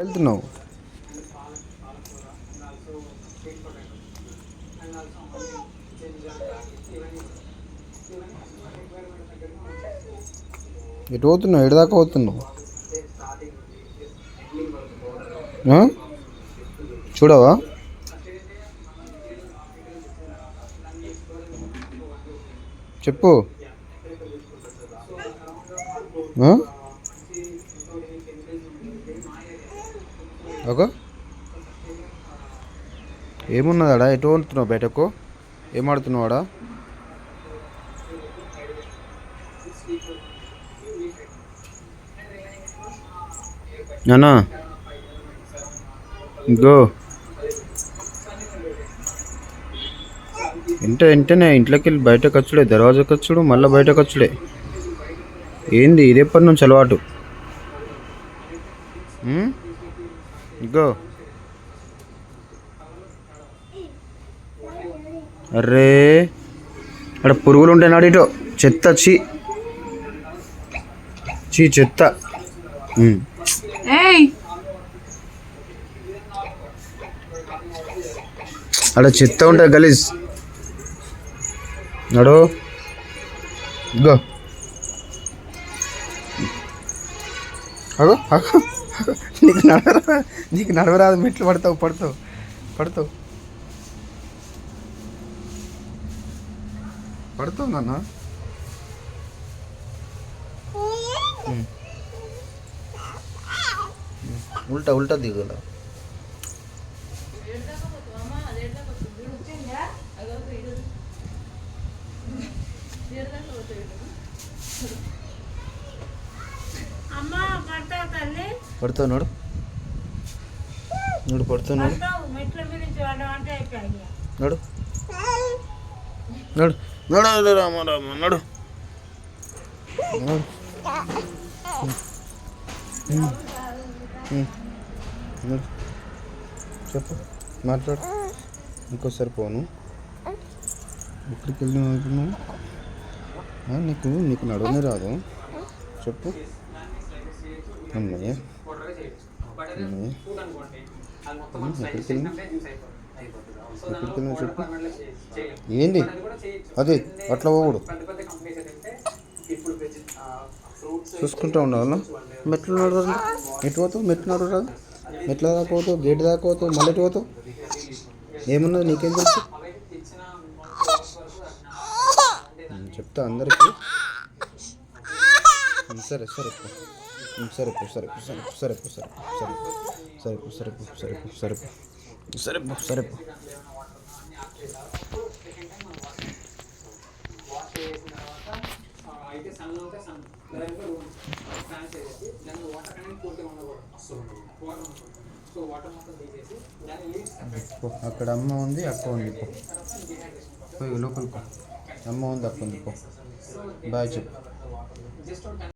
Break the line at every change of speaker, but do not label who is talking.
వెళ్తున్నావు? ఎటు పోతున్నావు? ఎటు దాకా పోతున్నావు? చూడవా? చెప్పు. ఓకే, ఏమున్నదాడా? ఎటు పోతున్నావు? బయటకు ఏం ఆడుతున్నావాడా? నానా గో. వెంటనే ఇంట్లోకి వెళ్ళి బయటకు వచ్చుడే, దర్వాజాకి వచ్చుడు, మళ్ళీ బయటకు వచ్చుడే. ఏంది ఇది? ఎప్పటి నుంచి అలవాటు? గో. అర్రే, అక్కడ పురుగులు ఉంటాయి. నాడిటో చెత్త. చీ చీ చెత్త. అక్కడ చెత్త ఉంటుంది గలీజ్. నడు గో. అగో అగో, నీకు నడవరాదు. మెట్లు పడతావు పడతావు పడతావు పడతావు నాన్న. ఉల్టా ఉల్టా దిగుల. పడతావు నడు నడు, పడుతావు నడు నడు నడు నడు రామ రామ నడు. చెప్పు, మాట్లాడు. ఇంకోసారి పోను. ఎక్కడికి వెళ్ళినావు? నీకు నీకు నడవనే రాదు. చెప్పు. అమ్మయ్య ఎక్కడికి వెళ్ళినావు? చెప్పు. ఏంది అది? అట్లా పోకూడదు. చూసుకుంటూ ఉండాలి. మెట్లు నడవదు. ఎటు పోతావు? మెట్లు నడవరాదు. మెట్ల దాకా పోతావు, గేట్ దాకా పోతావు, మళ్ళీ ఎటు పోతావు? ఏమున్నది నీకేం తెలుసు? చెప్తా అందరికీ. సరే సరే సరే సరే సరే సరే సరే సరే సరే సరే సరే సరే. అక్కడ అమ్మ ఉంది, అక్క ఉంది. పోయి లోపలికి. అమ్మ ఉంది, అక్క ఉంది. బాయ్ చెప్పు.